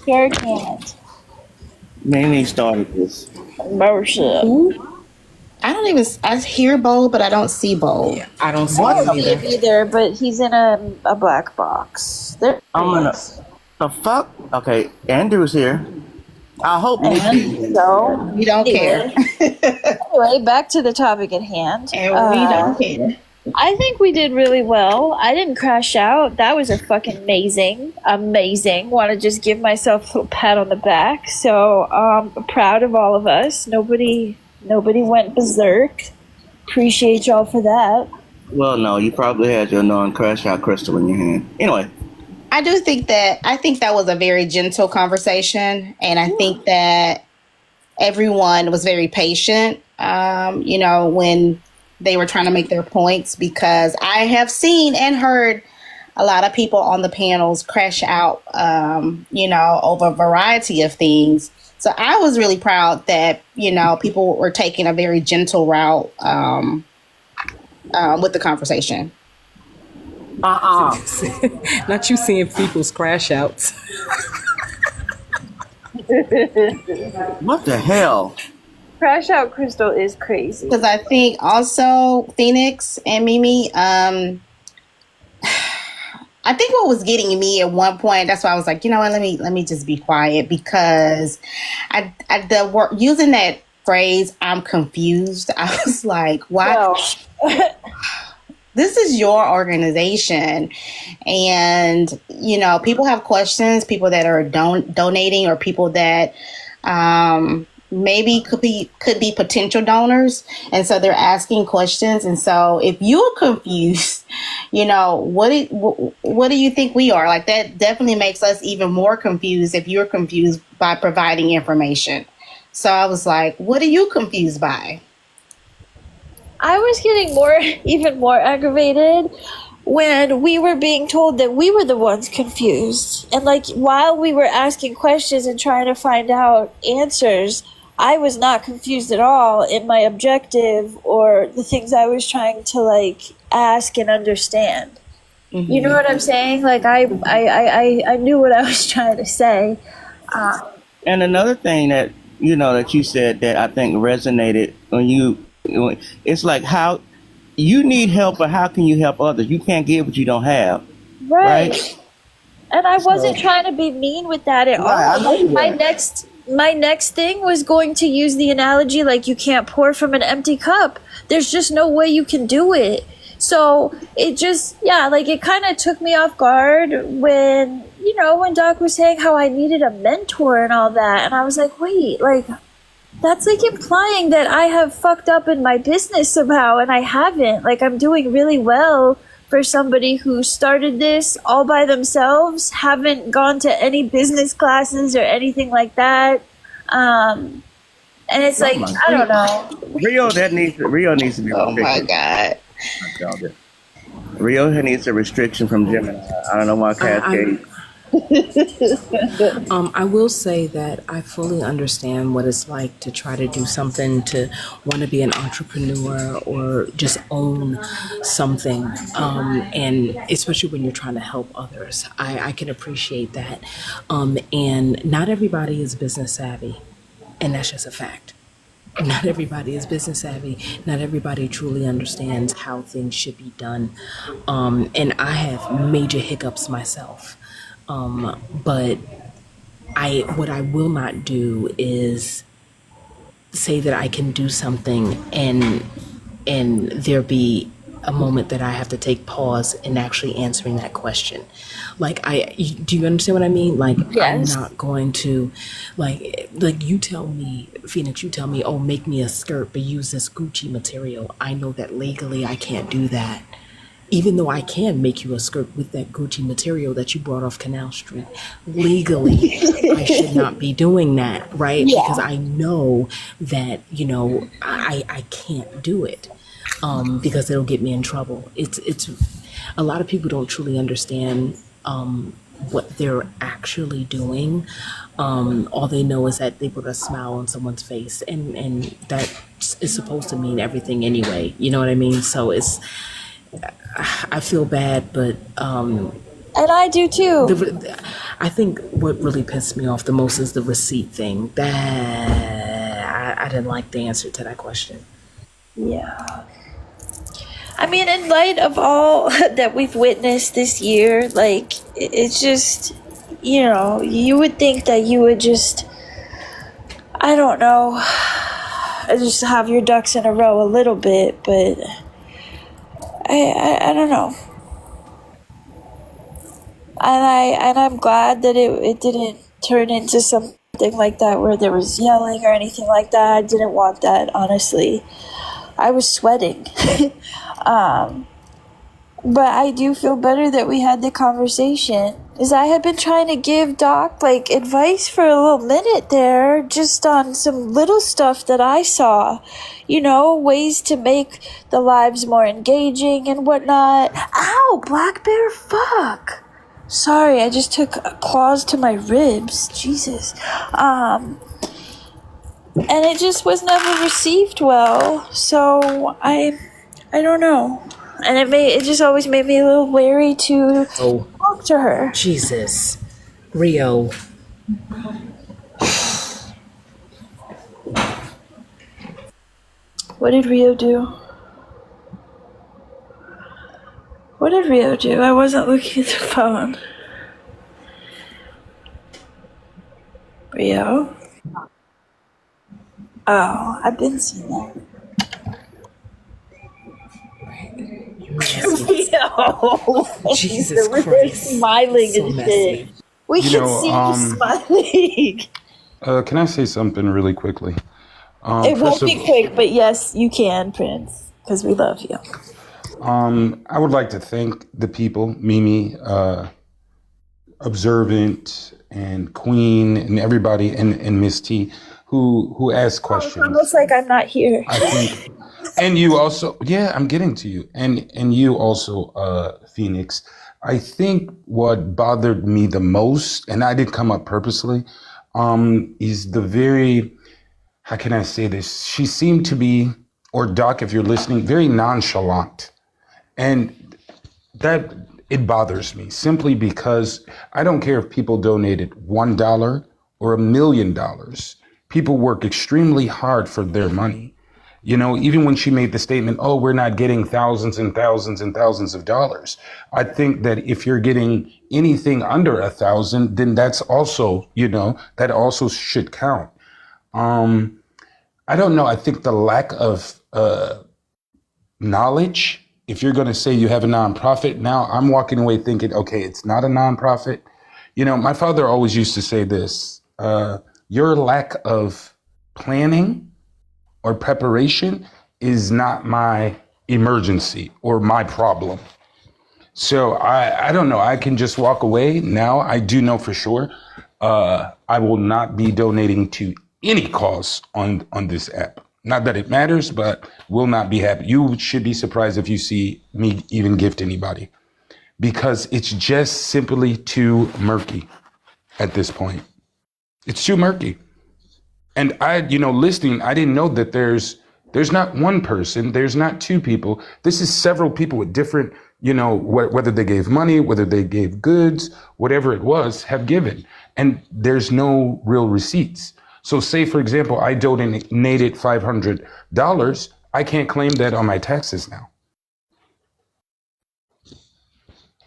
Sure can't. Mimi started this. Bullshit. Who? I hear Bold, but I don't see Bold. Yeah, I don't I see What him don't the? see either. him either, but he's in a black box. There I'm he gonna. is. The fuck? Okay, Andrew's here. I hope And Nikki. so, We don't care. anyway, back to the topic at hand. And we don't care. I think we did really well. I didn't crash out. That was a fucking amazing. Want to just give myself a little pat on the back. So, proud of all of us. Nobody went berserk. Appreciate y'all for that. Well, no, you probably had your non-crash out crystal in your hand. Anyway, I think that was a very gentle conversation, and I think that everyone was very patient. When they were trying to make their points, because I have seen and heard a lot of people on the panels crash out, over a variety of things. So I was really proud that people were taking a very gentle route with the conversation. uh-uh. Not you seeing people's crash outs. What the hell? Crash Out Crystal is crazy. Because I think also Phoenix and Mimi, I think what was getting me at one point, that's why I was like, you know what, let me just be quiet, because using that phrase, I'm confused. I was like, why? Well, This is your organization, and people have questions. People that are donating, or people that maybe could be potential donors, and so they're asking questions. And so if you're confused, what do you think we are? Like, that definitely makes us even more confused if you're confused by providing information. So I was like, what are you confused by? I was getting even more aggravated when we were being told that we were the ones confused. And like, while we were asking questions and trying to find out answers, I was not confused at all in my objective or the things I was trying to like ask and understand. You know what I'm saying? Like, I knew what I was trying to say. And another thing that you said that I think resonated it's like, how you need help, but how can you help others? You can't give what you don't have, Right. right? And I wasn't So, trying to be mean with that at right, I all. know you My weren't. next thing was going to use the analogy like you can't pour from an empty cup. There's just no way you can do it. So it just, yeah, like it kind of took me off guard when Doc was saying how I needed a mentor and all that. And I was like, wait, like that's like implying that I have fucked up in my business somehow, and I haven't. Like, I'm doing really well for somebody who started this all by themselves, haven't gone to any business classes or anything like that. And it's Oh like, my I don't God. know. Rio needs to be Oh my restricted. God. Rio needs a restriction from Gemini. I don't know why I, Cascade. I will say that I fully understand what it's like to try to do something, to want to be an entrepreneur or just own something. And especially when you're trying to help others, I can appreciate that. And not everybody is business savvy, and that's just a fact. Not everybody is business savvy. Not everybody truly understands how things should be done. And I have major hiccups myself. But what I will not do is say that I can do something and there be a moment that I have to take pause in actually answering that question. Like, do you understand what I mean? Like, I'm Yes. not going to, like you tell me, Phoenix, you tell me, oh, make me a skirt, but use this Gucci material. I know that legally I can't do that. Even though I can make you a skirt with that Gucci material that you brought off Canal Street, legally, I should not be doing that, right? Because Yeah. I know that, I can't do it, because it'll get me in trouble. It's a lot of people don't truly understand what they're actually doing. All they know is that they put a smile on someone's face, and that is supposed to mean everything anyway. You know what I mean? So I feel bad, but And I do too. I think what really pissed me off the most is the receipt thing. That I didn't like the answer to that question. Yeah. I mean, in light of all that we've witnessed this year, like, it's just, you would think that you would just, I don't know, just have your ducks in a row a little bit, but I don't know. And I'm glad that it didn't turn into something like that where there was yelling or anything like that. I didn't want that, honestly. I was sweating. But I do feel better that we had the conversation. Because I had been trying to give Doc, like, advice for a little minute there, just on some little stuff that I saw. Ways to make the lives more engaging and whatnot. Ow, Black Bear, fuck. Sorry, I just took claws to my ribs. Jesus. And it just was never received well. So I don't know. And it just always made me a little wary to talk to her. Jesus. Rio. What did Rio do? What did Rio do? I wasn't looking at the phone. Rio? Oh, I've been seeing that. Rio! Jesus We're Christ. smiling So and messy. shit. We can see you smiling. Can I say something really quickly? It won't be quick, but yes, you can, Prince, because we love you. I would like to thank the people, Mimi, Observant, and Queen, and everybody, and Miss T, who asked It's questions. almost like I'm not here. I think, and you also, yeah, I'm getting to you, and you also, Phoenix. I think what bothered me the most, and I didn't come up purposely, is the very, how can I say this? She seemed to be, or Doc, if you're listening, very nonchalant. And that, it bothers me simply because I don't care if people donated $1 or $1 million. People work extremely hard for their money. Even when she made the statement, oh, we're not getting thousands and thousands and thousands of dollars. I think that if you're getting anything under 1,000, then that's also, that also should count. I don't know. I think the lack of knowledge, if you're going to say you have a nonprofit, now I'm walking away thinking, okay, it's not a nonprofit. My father always used to say this, your lack of planning or preparation is not my emergency or my problem. So I don't know. I can just walk away. Now I do know for sure I will not be donating to any cause on this app. Not that it matters, but will not be happy. You should be surprised if you see me even gift anybody, because it's just simply too murky at this point. It's too murky. And listening, I didn't know that there's not one person, there's not two people. This is several people with different, whether they gave money, whether they gave goods, whatever it was, have given. And there's no real receipts. So say, for example, I donated $500. I can't claim that on my taxes now.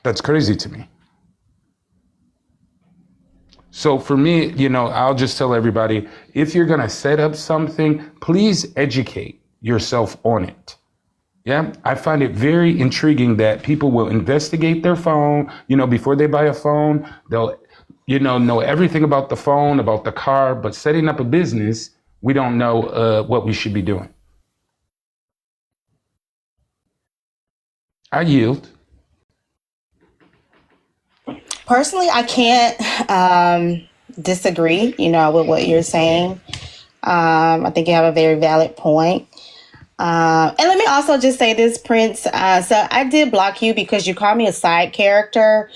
That's crazy to me. So for me, I'll just tell everybody, if you're going to set up something, please educate yourself on it. Yeah, I find it very intriguing that people will investigate their phone, before they buy a phone. They'll know everything about the phone, about the car, but setting up a business, we don't know what we should be doing. I yield. Personally, I can't disagree, with what you're saying. I think you have a very valid point. And let me also just say this, Prince. So I did block you because you called me a side character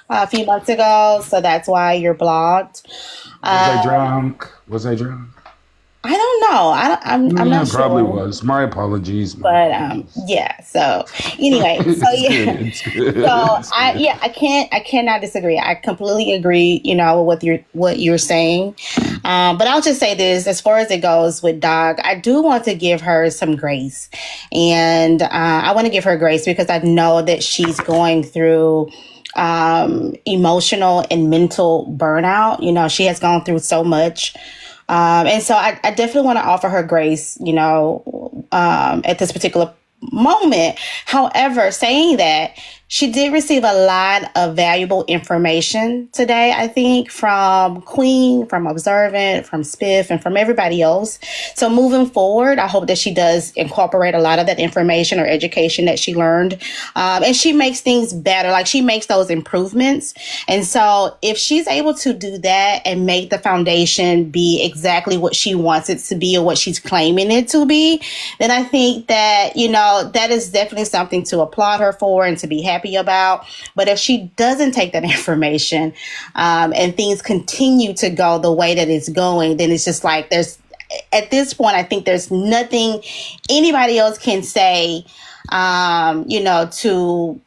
a few months ago. So that's why you're blocked. Was I drunk? I don't know. I'm Yeah, not it probably sure. was. My apologies. But yeah. So anyway, so It's yeah. good. It's good. So It's good. I cannot disagree. I completely agree, you know, with what you're saying. But I'll just say this, as far as it goes with Doc, I do want to give her some grace. And I want to give her grace because I know that she's going through emotional and mental burnout. You know, she has gone through so much. And so I definitely want to offer her grace, you know, at this particular moment. However, saying that, she did receive a lot of valuable information today, I think, from Queen, from Observant, from Spiff, and from everybody else. So moving forward, I hope that she does incorporate a lot of that information or education that she learned. And she makes things better, like she makes those improvements. And so if she's able to do that and make the foundation be exactly what she wants it to be or what she's claiming it to be, then I think that, you know, that is definitely something to applaud her for and to be happy about. But if she doesn't take that information and things continue to go the way that it's going, then it's just like at this point, I think there's nothing anybody else can say, you know, to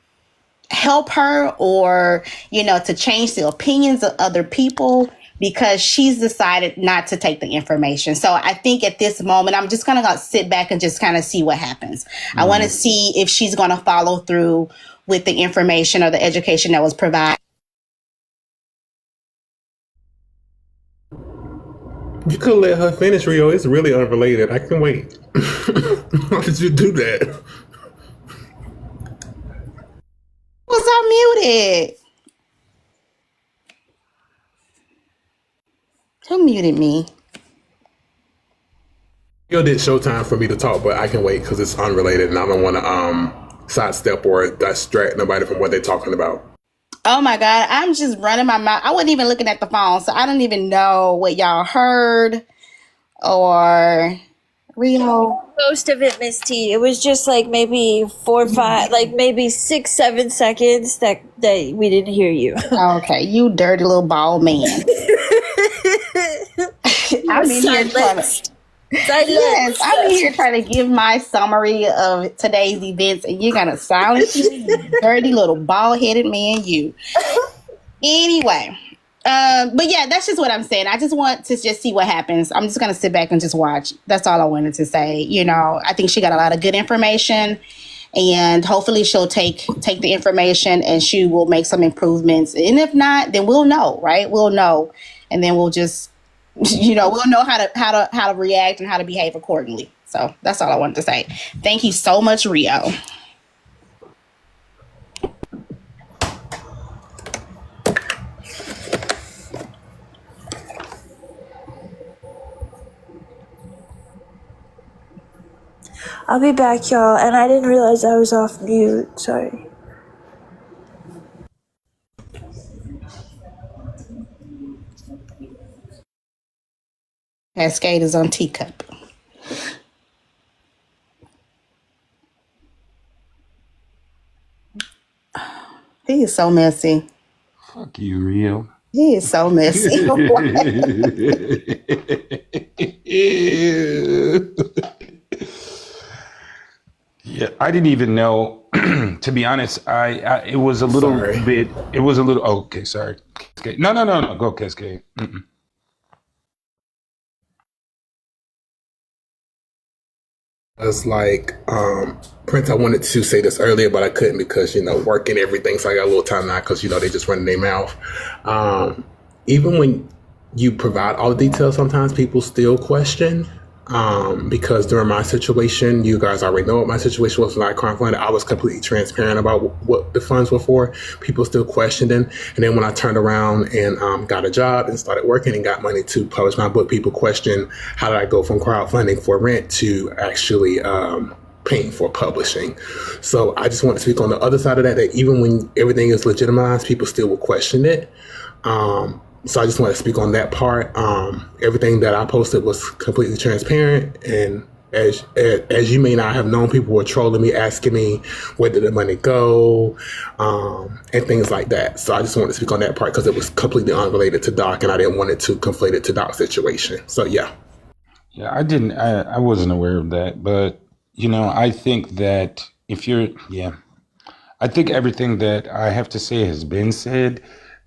help her or, you know, to change the opinions of other people, because she's decided not to take the information. So I think at this moment, I'm just going to sit back and just kind of see what happens. I want to see if she's going to follow through with the information or the education that was provided. You could let her finish, Rio. It's really unrelated. I can wait. Why did you do that? Was I muted? Who muted me? Rio did showtime for me to talk, but I can wait because it's unrelated and I don't want to sidestep or distract nobody from what they're talking about. Oh my God, I'm just running my mouth. I wasn't even looking at the phone, so I don't even know what y'all heard or Rio. Most of it, Miss T. It was just like maybe 4 or 5, like maybe 6, 7 seconds that we didn't hear you. Okay, you dirty little bald man. I'm in here trying to. Yes, I'm here trying to give my summary of today's events, and you're gonna silence me, you dirty little bald-headed man, you. Anyway, but yeah, that's just what I'm saying. I just want to just see what happens. I'm just gonna sit back and just watch. That's all I wanted to say. You know, I think she got a lot of good information, and hopefully she'll take the information and she will make some improvements. And if not, then we'll know, right? We'll know, and then we'll just, you know, we'll know how to react and how to behave accordingly. So that's all I wanted to say. Thank you so much, Rio. I'll be back, y'all, and I didn't realize I was off mute. Sorry. Cascade is on teacup. He is so messy. Fuck you, Rio. He is so messy. Yeah, I didn't even know. To be honest, it was a little bit. It was a little. Oh, okay, sorry. Cascade. No. Go, Cascade. Mm-mm. It's like, Prince, I wanted to say this earlier, but I couldn't because, you know, work and everything. So I got a little time now because, you know, they just run their mouth. Even when you provide all the details, sometimes people still question. Because during my situation, you guys already know what my situation was like crowdfunding. I was completely transparent about what the funds were for. People still questioned it. And then when I turned around and got a job and started working and got money to publish my book, people questioned how did I go from crowdfunding for rent to actually paying for publishing. So I just want to speak on the other side of that even when everything is legitimized, people still will question it. So I just want to speak on that part. Everything that I posted was completely transparent. And as you may not have known, people were trolling me, asking me, where did the money go? And things like that. So I just wanted to speak on that part because it was completely unrelated to Doc and I didn't want it to conflate it to Doc's situation. So yeah. Yeah, I didn't. I wasn't aware of that, but I think that if you're, yeah, I think everything that I have to say has been said.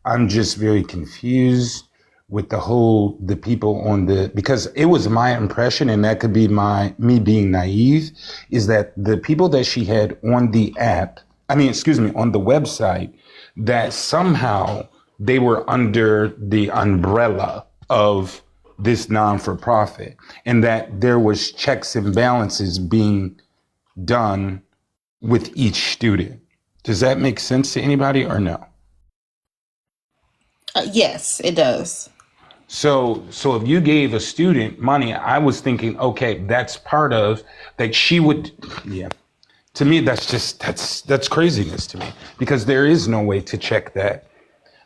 I'm just very confused with the people on because it was my impression, and that could be me being naive, is that the people that she had on the app, excuse me, on the website, that somehow they were under the umbrella of this non-for-profit, and that there was checks and balances being done with each student. Does that make sense to anybody or no? Yes, it does. So if you gave a student money, I was thinking, okay, that's part of that she would, yeah. To me, that's craziness to me, because there is no way to check that.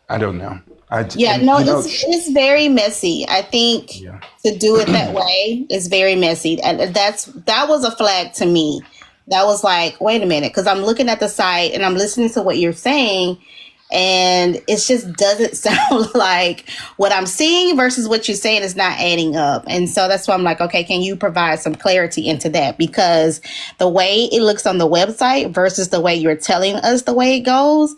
I don't know. It's very messy. I think to do it that way is very messy. And that was a flag to me. That was like, wait a minute, because I'm looking at the site and I'm listening to what you're saying, and it just doesn't sound like what I'm seeing versus what you're saying is not adding up. And so that's why I'm like, okay, can you provide some clarity into that? Because the way it looks on the website versus the way you're telling us the way it goes,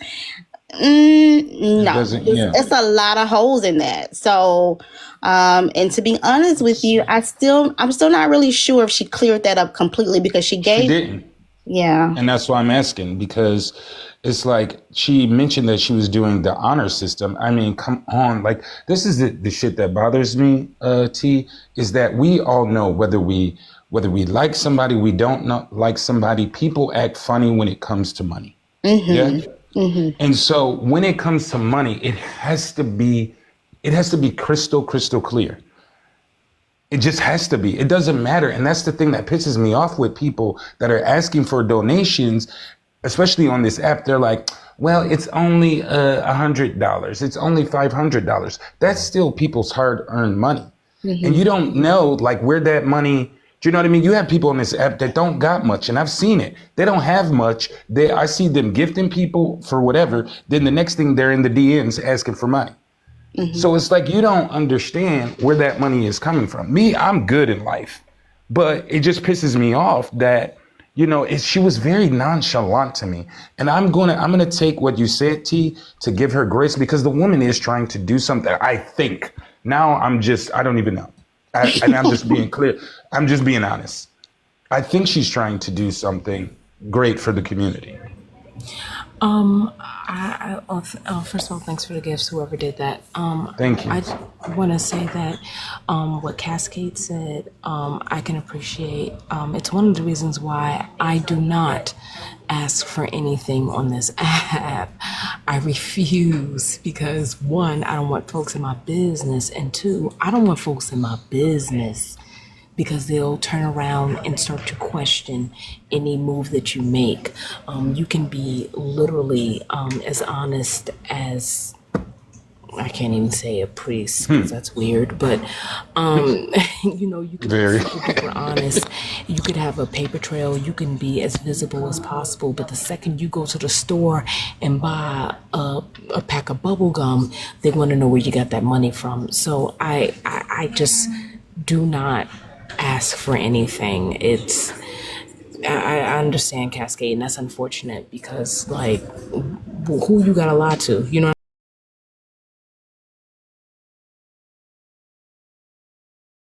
no, it's a lot of holes in that. So, and to be honest with you, I'm still not really sure if she cleared that up completely, because she didn't. Yeah. And that's why I'm asking, because it's like she mentioned that she was doing the honor system. I mean, come on. Like, this is the shit that bothers me, T, is that we all know whether we like somebody, we don't like somebody, people act funny when it comes to money. Mm-hmm. Yeah. Mm-hmm. And so when it comes to money, it has to be crystal clear. It just has to be. It doesn't matter. And that's the thing that pisses me off with people that are asking for donations, especially on this app. They're like, well, it's only $100. It's only $500. That's still people's hard-earned money. Mm-hmm. And you don't know like where that money, do you know what I mean? You have people on this app that don't got much, and I've seen it. They don't have much. I see them gifting people for whatever. Then the next thing, they're in the DMs asking for money. Mm-hmm. So it's like you don't understand where that money is coming from. Me, I'm good in life, but it just pisses me off that, she was very nonchalant to me. And I'm gonna take what you said, T, to give her grace, because the woman is trying to do something, I think. Now I don't even know. And I'm just being clear. I'm just being honest. I think she's trying to do something great for the community. First of all, thanks for the gifts, whoever did that. Thank you. I want to say that what Cascade said, I can appreciate. It's one of the reasons why I do not ask for anything on this app. I refuse, because one, I don't want folks in my business, and two, I don't want folks in my business because they'll turn around and start to question any move that you make. You can be literally as honest as, I can't even say a priest, because that's weird, but you can be super honest. You could have a paper trail. You can be as visible as possible. But the second you go to the store and buy a pack of bubble gum, they want to know where you got that money from. So I just do not ask for anything. I understand, Cascade, and that's unfortunate, because like, who you gotta lie to? You know.